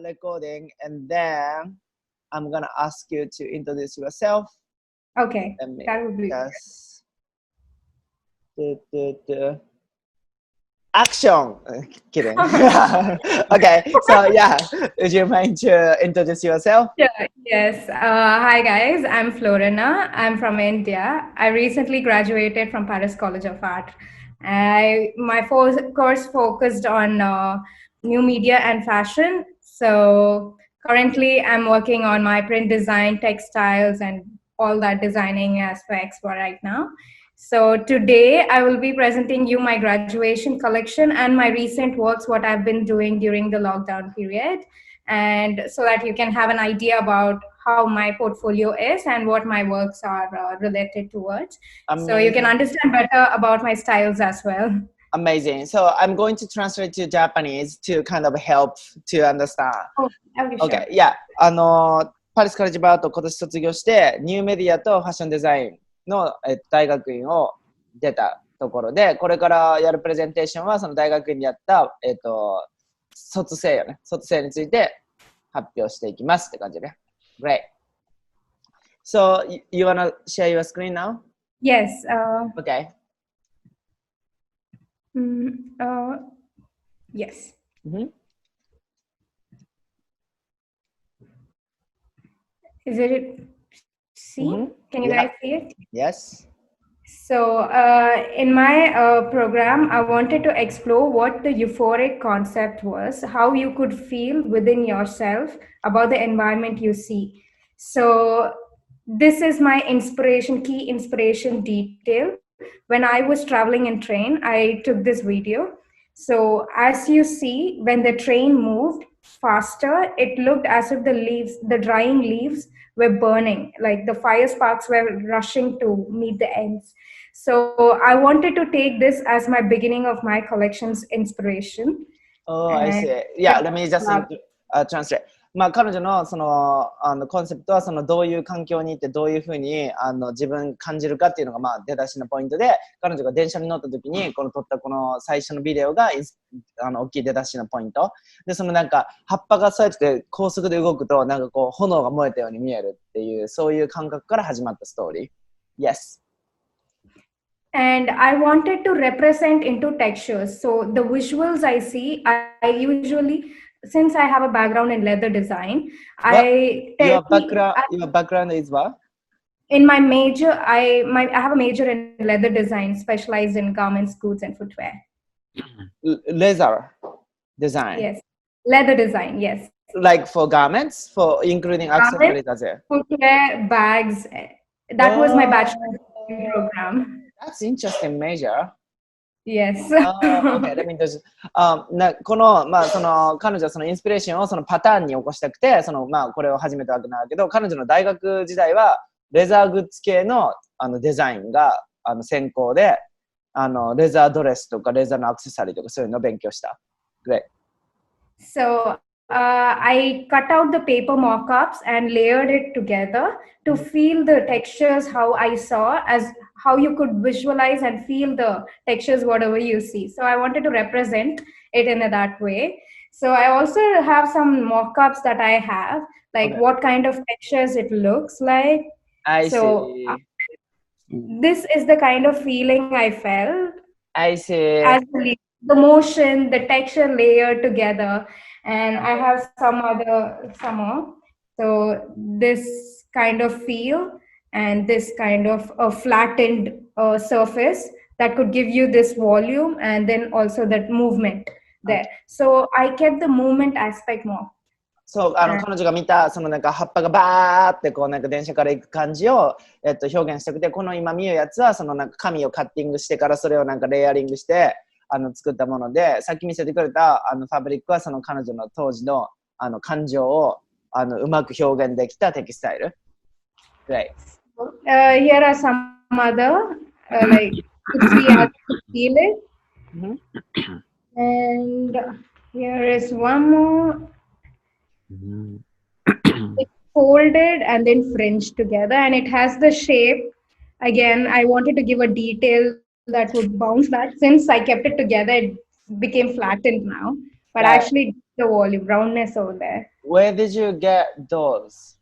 recording, and then I'm gonna ask you to introduce yourself. Okay, that would be good. Action! Kidding. Okay, so yeah, would you mind to introduce yourself? Yes. Hi guys, I'm Florina. I'm from India. I recently graduated from Paris College of Art. My course focused on new media and fashion. So currently I'm working on my print design, textiles, and all that designing aspects for right now. So today I will be presenting you my graduation collection and my recent works, what I've been doing during the lockdown period, and so that you can have an idea about how my portfolio is and what my works are related towards. Amazing. So you can understand better about my styles as well. Amazing. So I'm going to translate to Japanese to kind of help to understand. Okay, yeah. パリスカレッジバート今年卒業してニューメディアとファッションデザインの、大学院を出たところで、これからやるプレゼンテーションはその大学院でやった、卒生よね。卒生について発表していきますって感じね。Great. So, you wanna share your screen now? Yes. Okay. Yes. Mm-hmm. Is it see? Mm-hmm. Can you guys see it? Yes. So in my program, I wanted to explore what the euphoric concept was, how you could feel within yourself about the environment you see. So this is my key inspiration detail. When I was traveling in train, I took this video. So as you see, when the train moved faster, it looked as if the drying leaves were burning, like the fire sparks were rushing to meet the ends. So I wanted to take this as my beginning of my collection's inspiration. Oh, I see. Yeah, let me just translate. まあ彼女のそのコンセプトはそのどういう環境にいてどういうふうに自分感じるかっていうのがまあ出だしのポイントで、彼女が電車に乗った時にこの撮ったこの最初のビデオが大きい出だしのポイントで、そのなんか葉っぱがそうやって高速で動くとなんかこう炎が燃えたように見えるっていうそういう感覚から始まったストーリー。Yes. And I wanted to represent into textures. So the visuals I see, I usually, since I have a background in leather design, your background is what? In my major, I have a major in leather design, specialized in garments, goods, and footwear. Leather design. Yes, leather design. Yes. Like for garments, for including accessories as well. Footwear, bags. That was my bachelor's program. That's interesting major. Yes. Okay, let me just このまあその彼女はそのインスピレーションをそのパターンに起こしたくてそのまあこれを始めたわけなんだけど、彼女の大学時代はレザーグッズ系のデザインが専攻でレザードレスとかレザーのアクセサリーとかそういうのを勉強した。Great. So I cut out the paper mock-ups and layered it together to feel the textures how I saw, as how you could visualize and feel the textures whatever you see. So I wanted to represent it in that way. So I also have some mock-ups that I have, like what kind of textures it looks like. I see. This is the kind of feeling I felt. I see. As the motion, the texture layered together. And I have some more. So this kind of feel and this kind of a flattened surface that could give you this volume and then also that movement there. So I kept the movement aspect more. そう彼女が見たそのなんか葉っぱがバーってこうなんか電車から行く感じを、表現したくて、この今見るやつはそのなんか紙をカッティングしてからそれをなんかレイヤリングして作ったもので、さっき見せてくれたファブリックはその彼女の当時の感情をうまく表現できたテキスタイル。Great. Here are some other like to see how to feel it. And here is one more. It's folded and then fringed together, and it has the shape. Again, I wanted to give a detail that would bounce back. Since I kept it together, it became flattened now. But I actually the volume, roundness over there. Where did you get those?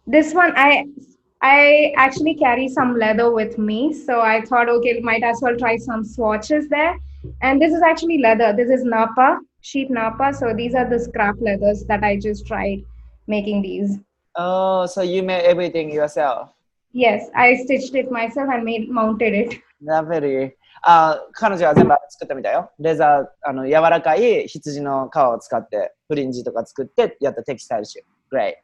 This one, I actually carry some leather with me, so I thought, okay, might as well try some swatches there. And this is actually leather. This is Napa, sheep Napa. So these are the scrap leathers that I just tried making these. Oh, so you made everything yourself? Yes, I stitched it myself and mounted it. Lovely. 彼女は全部作ったみたいよ。レザー、柔らかい羊の皮を使って、フリンジとか作ってやったテキスタイル集。Great.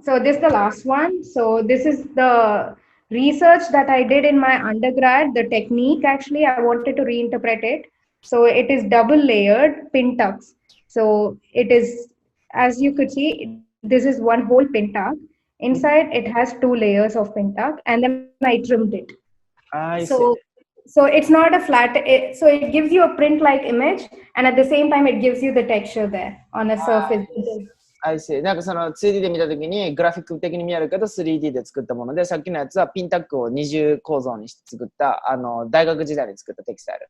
So this is the last one. So this is the research that I did in my undergrad. The technique, actually, I wanted to reinterpret it. So it is double layered pin tucks. So it is, as you could see, this is one whole pin tuck. Inside, it has 2 layers of pin tuck, and then I trimmed it. So it's not a flat, so it gives you a print-like image, and at the same time, it gives you the texture there on a surface. I see. なんかその 2D で見たときにグラフィック的に見えるけど 3D で作ったもので、さっきのやつはピンタックを二重構造にして作った大学時代に作ったテキスタイル。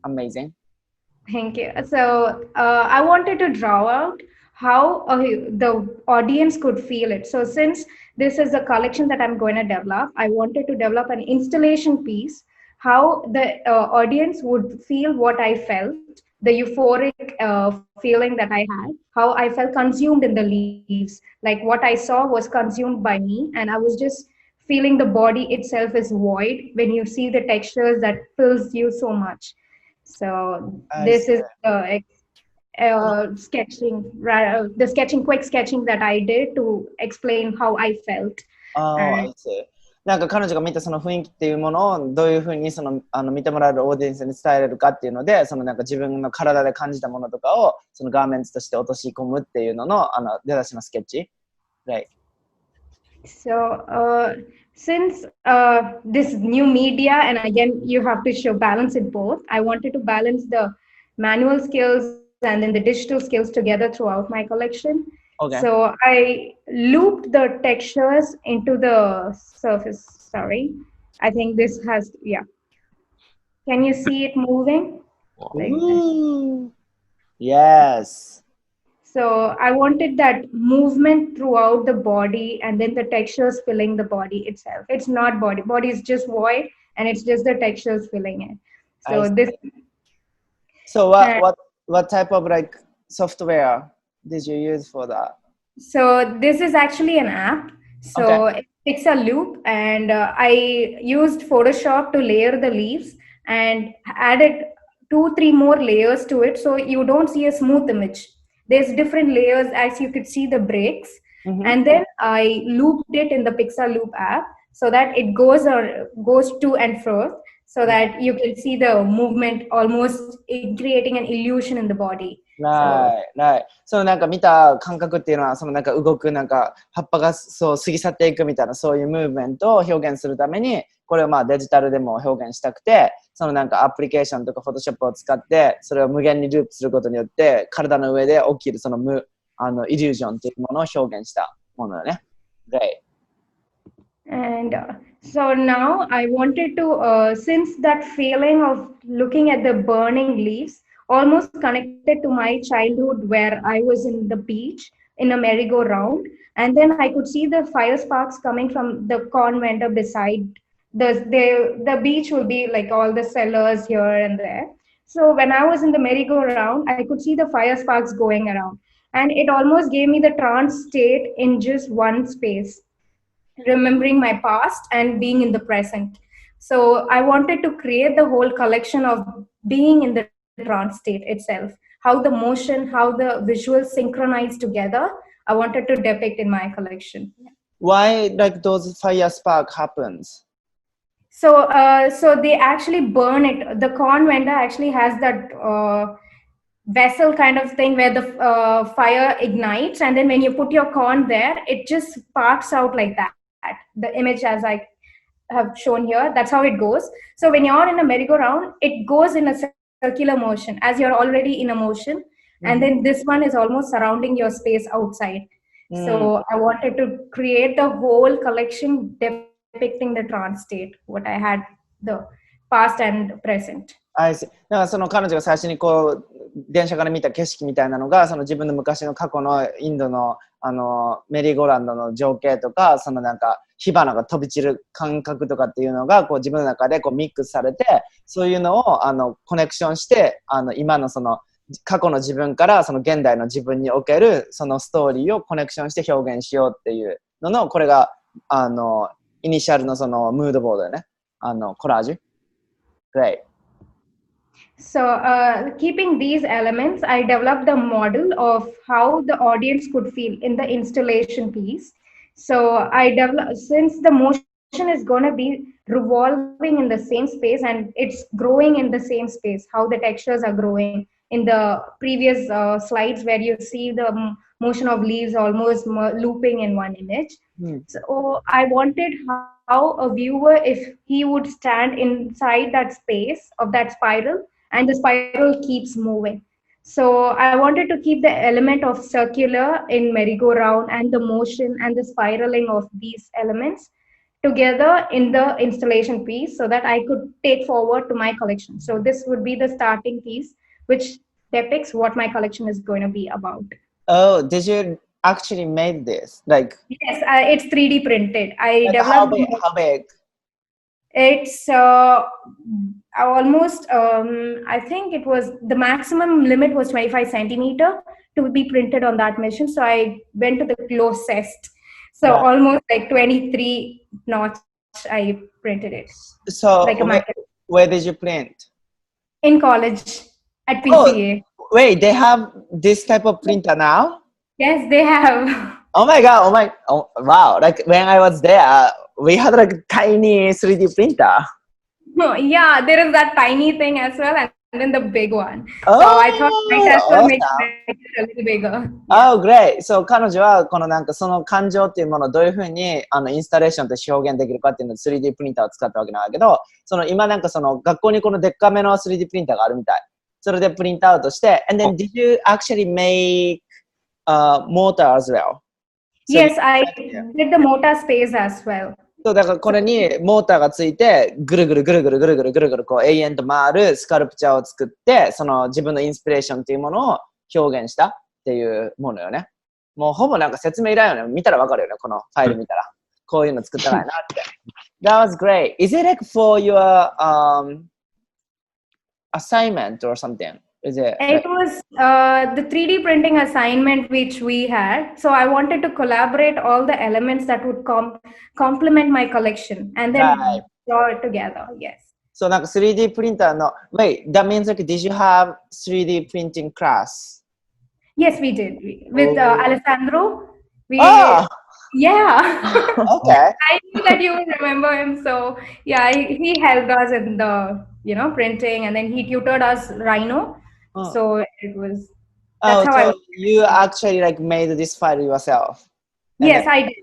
Amazing. Thank you. So I wanted to draw out how the audience could feel it. So since this is a collection that I'm going to develop, I wanted to develop an installation piece, how the audience would feel what I felt, the euphoric feeling that I had, how I felt consumed in the leaves. Like what I saw was consumed by me, and I was just feeling the body itself is void when you see the textures that fills you so much. So this is the quick sketching that I did to explain how I felt. I see. なんか彼女が見たその雰囲気っていうものをどういうふうに見てもらえるオーディエンスに伝えれるかっていうので、なんか自分の体で感じたものとかをそのガーメンツとして落とし込むっていうのの出だしのスケッチ。Right. So since this new media, and again you have to balance it both, I wanted to balance the manual skills and then the digital skills together throughout my collection. Okay. So I looped the textures into the surface. Sorry, I think this has, yeah. Can you see it moving? Ooh. Yes. So I wanted that movement throughout the body, and then the textures filling the body itself. It's not body. Body is just void, and it's just the textures filling it. So this. So what type of like software did you use for that? So this is actually an app. So okay. It's a loop, and I used Photoshop to layer the leaves and added 2-3 more layers to it, so you don't see a smooth image. There's different layers, as you could see the breaks. Mm-hmm. And then I looped it in the Pixaloop app so that it goes to and fro, so that you can see the movement, almost creating an illusion in the body. Right. そのなんか見た感覚っていうのはそのなんか動くなんか葉っぱがそう過ぎ去っていくみたいなそういうムーブメントを表現するためにこれをまあデジタルでも表現したくてそのなんかアプリケーションとかフォトショップを使ってそれを無限にループすることによって体の上で起きるそのイリュージョンっていうものを表現したものよね。Great. And so now I wanted to, since that feeling of looking at the burning leaves almost connected to my childhood where I was in the beach in a merry-go-round, and then I could see the fire sparks coming from the corn vendor beside the beach will be like all the sellers here and there. So when I was in the merry-go-round, I could see the fire sparks going around, and it almost gave me the trance state in just one space, remembering my past and being in the present. So I wanted to create the whole collection of being in the trance state itself, how the motion, how the visuals synchronize together. I wanted to depict in my collection. Why like those fire spark happens? So they actually burn it. The corn vendor actually has that vessel kind of thing where the fire ignites, and then when you put your corn there, it just sparks out like that. The image as I have shown here, that's how it goes. So when you're in a merry-go-round, it goes in a circular motion as you're already in a motion. Mm-hmm. And then this one is almost surrounding your space outside. So I wanted to create the whole collection depicting the trance state, what I had, the past and present. I see. だからその彼女が最初にこう電車から見た景色みたいなのが、その自分の昔の過去のインドのメリーゴーランドの情景とか、そのなんか火花が飛び散る感覚とかっていうのがこう自分の中でこうミックスされて、そういうのをコネクションして、今のその過去の自分からその現代の自分におけるそのストーリーをコネクションして表現しようっていうのの、これがイニシャルのそのムードボードよね。コラージュ。Great. So, keeping these elements, I developed the model of how the audience could feel in the installation piece. So, I developed, since the motion is going to be revolving in the same space and it's growing in the same space, how the textures are growing in the previous slides where you see the motion of leaves almost looping in one image. So, I wanted how a viewer, if he would stand inside that space of that spiral, and the spiral keeps moving. So I wanted to keep the element of circular in merry-go-round and the motion and the spiraling of these elements together in the installation piece so that I could take forward to my collection. So this would be the starting piece, which depicts what my collection is going to be about. Oh, did you actually made this? Like, yes, it's 3D printed. I like developed. How big? It's almost, I think it was the maximum limit was 25 centimeter to be printed on that machine. So I went to the closest. So almost like 23 notch, I printed it. So like a where did you print? In college at PCA. Oh, wait, they have this type of printer now? Yes, they have. Oh my God, oh wow. Like when I was there, we had like a tiny 3D printer. Oh, yeah, there is that tiny thing as well, and then the big one. So I thought might as well make it a little bigger. Oh, great. So 彼女はこのなんかその感情っていうものをどういうふうにインスタレーションとして表現できるかっていうのを 3D プリンターを使ったわけなんだけど、その今なんかその学校にこのでっかめの 3D プリンターがあるみたい。それでプリントアウトして、and then did you actually make motor as well? Yes, I did the motor space as well. そうだからこれにモーターがついてぐるぐるぐるぐるぐるぐるぐるぐるこう永遠と回るスカルプチャーを作ってその自分のインスピレーションっていうものを表現したっていうものよね。もうほぼなんか説明いらんよね。見たらわかるよね。このファイル見たらこういうの作ったらいなって。That was great. Is it like for your assignment or something? Is it? It was the 3D printing assignment which we had. So I wanted to collaborate all the elements that would complement my collection and then draw it together. Yes. So なんか 3D プリンターの Wait, that means like did you have 3D printing class? Yes, we did. With Alessandro. Yeah. Okay. I knew that you would remember him. So yeah, he helped us in the printing, and then he tutored us Rhino. So it was. That's how you actually like made this file yourself? Yes, I did.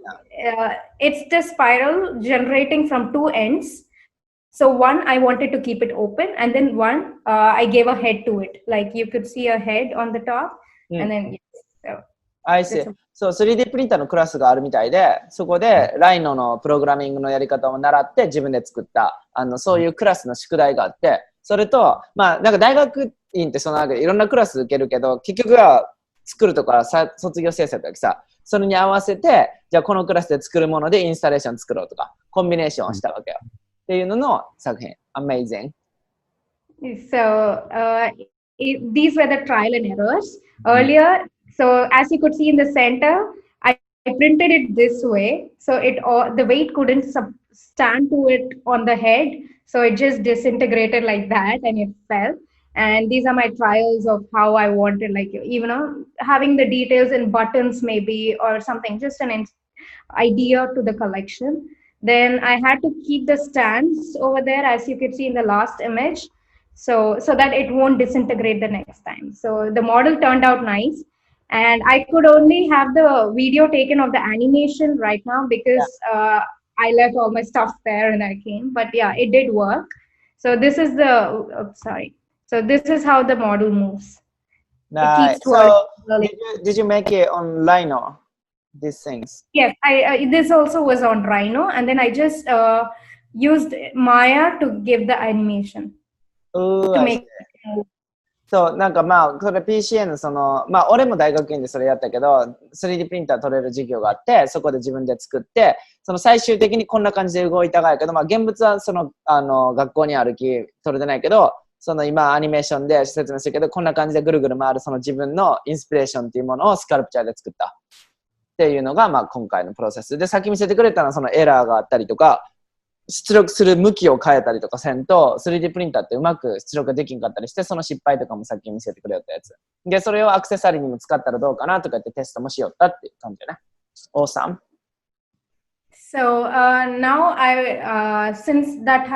It's the spiral generating from two ends. So one, I wanted to keep it open, and then one, I gave a head to it. Like you could see a head on the top, and then. I see. そう、3D プリンターのクラスがあるみたいで、そこでライノのプログラミングのやり方を習って自分で作ったそういうクラスの宿題があって、それとまあなんか大学院ってそのなんかいろんなクラス受けるけど、結局は作るとか卒業制作だけさ、それに合わせてじゃあこのクラスで作るものでインスタレーション作ろうとかコンビネーションをしたわけよ。っていうのの作品。Amazing. So these were the trial and errors earlier. So as you could see in the center, I printed it this way. So the weight couldn't stand to it on the head. So it just disintegrated like that and it fell. And these are my trials of how I wanted, like, having the details in buttons maybe or something, just an idea to the collection. Then I had to keep the stands over there, as you could see in the last image, so that it won't disintegrate the next time. So the model turned out nice. And I could only have the video taken of the animation right now because I left all my stuff there and I came. But yeah, it did work. So this is So this is how the model moves. Nice. So did you make it on Rhino? These things? Yes, this also was on Rhino, and then I just used Maya to give the animation. Oh, そう、なんかまあ、これ PCA のまあ、俺も大学院でそれやったけど、3D プリンター取れる授業があって、そこで自分で作って、最終的にこんな感じで動いたがやけど、まあ、現物は学校にある木取れてないけど、今アニメーションで説明するけど、こんな感じでぐるぐる回る自分のインスピレーションっていうものをスカルプチャーで作った。っていうのが、まあ、今回のプロセスで、さっき見せてくれたのはエラーがあったりとか、出力する向きを変えたりとかせんと 3D プリンターってうまく出力できんかったりして、その失敗とかもさっき見せてくれたやつで、それをアクセサリーにも使ったらどうかなとか言ってテストもしよったっていう感じだね。Awesome. So now since that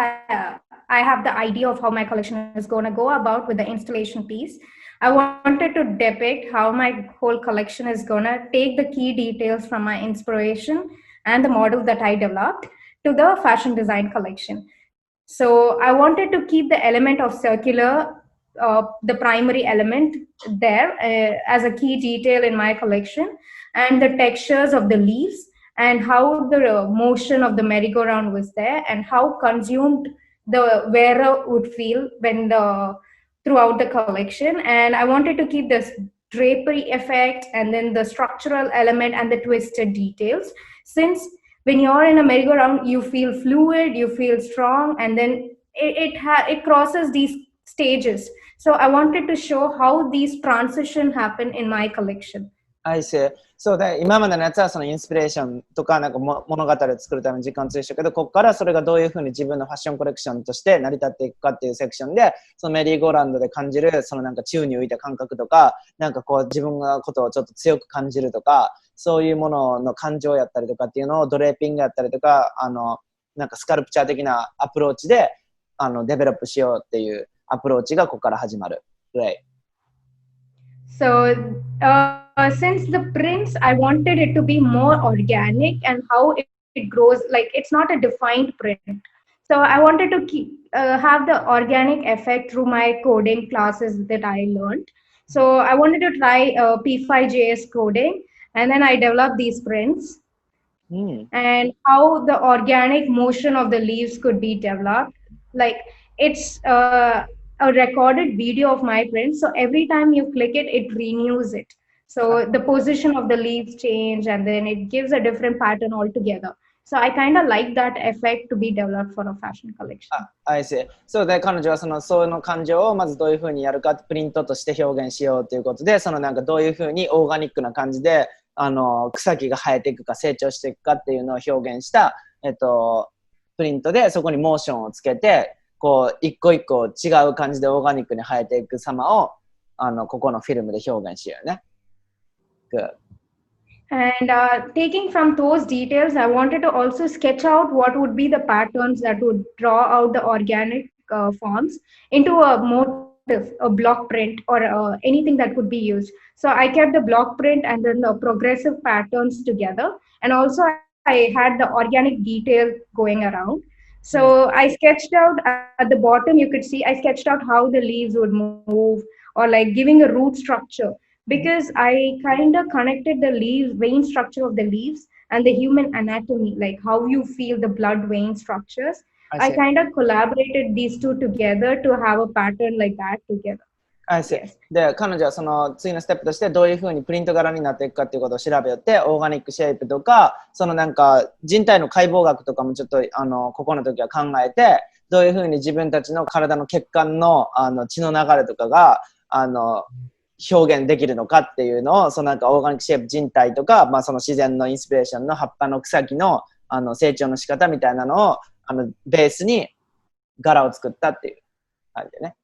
I have the idea of how my collection is going to go about with the installation piece, I wanted to depict how my whole collection is going to take the key details from my inspiration and the model that I developed to the fashion design collection. So I wanted to keep the element of circular, the primary element there as a key detail in my collection, and the textures of the leaves and how the motion of the merry-go-round was there and how consumed the wearer would feel when throughout the collection. And I wanted to keep this drapery effect and then the structural element and the twisted details, since when you're in a merry-go-round, you feel fluid, you feel strong, and then it crosses these stages. So I wanted to show how these transition happen in my collection. I see. そうで、今までのやつはインスピレーションとか、なんか物語を作るために時間を費やしたけど、ここからそれがどういうふうに自分のファッションコレクションとして成り立っていくかっていうセクションで、メリーゴーランドで感じる、なんか宙に浮いた感覚とか、なんかこう自分のことをちょっと強く感じるとか、そういうものの感情やったりとかっていうのをドレーピングやったりとか、なんかスカルプチャー的なアプローチで、デベロップしようっていうアプローチがここから始まる。Right. So since the prints, I wanted it to be more organic and how it grows, like it's not a defined print. So I wanted to have the organic effect through my coding classes that I learned. So I wanted to try P5JS coding, and then I developed these prints and how the organic motion of the leaves could be developed. Like it's a recorded video of my print. So every time you click it, it renews it. So the position of the leaves change and then it gives a different pattern altogether. So I kind of like that effect to be developed for a fashion collection. I see. そうで、彼女はその感情をまずどういうふうにやるかプリントとして表現しようということで、なんかどういうふうにオーガニックな感じで草木が生えていくか成長していくかっていうのを表現した、プリントでそこにモーションをつけて、こう一個一個違う感じでオーガニックに生えていく様をここのフィルムで表現しようね。Good. And taking from those details, I wanted to also sketch out what would be the patterns that would draw out the organic forms into a motif, a block print, or anything that could be used. So I kept the block print and then the progressive patterns together. And also I had the organic detail going around. So I sketched out at the bottom, you could see, I sketched out how the leaves would move or like giving a root structure. Because I kind of connected the vein structure of the leaves and the human anatomy, like how you feel the blood vein structures. I kind of collaborated these two together to have a pattern like that together. I see. で、彼女は次のステップとしてどういうふうにプリント柄になっていくかっていうことを調べよって、オーガニックシェイプとか、なんか人体の解剖学とかもちょっとここの時は考えて、どういうふうに自分たちの体の血管の血の流れとかが表現できるのかっていうのを、なんかオーガニックシェイプ人体とか、まあ自然のインスピレーションの葉っぱの草木の成長の仕方みたいなのをベースに柄を作ったっていう感じでね。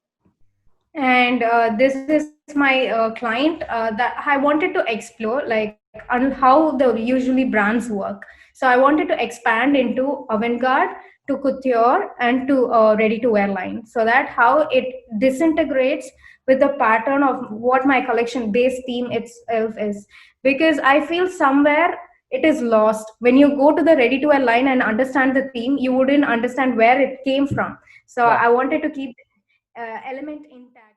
And this is my client that I wanted to explore, like on how the usually brands work. So I wanted to expand into avant-garde, to couture, and to ready-to-wear line, so that how it disintegrates with the pattern of what my collection base theme itself is. Because I feel somewhere it is lost. When you go to the ready-to-wear line and understand the theme, you wouldn't understand where it came from. So I wanted to keep element intact.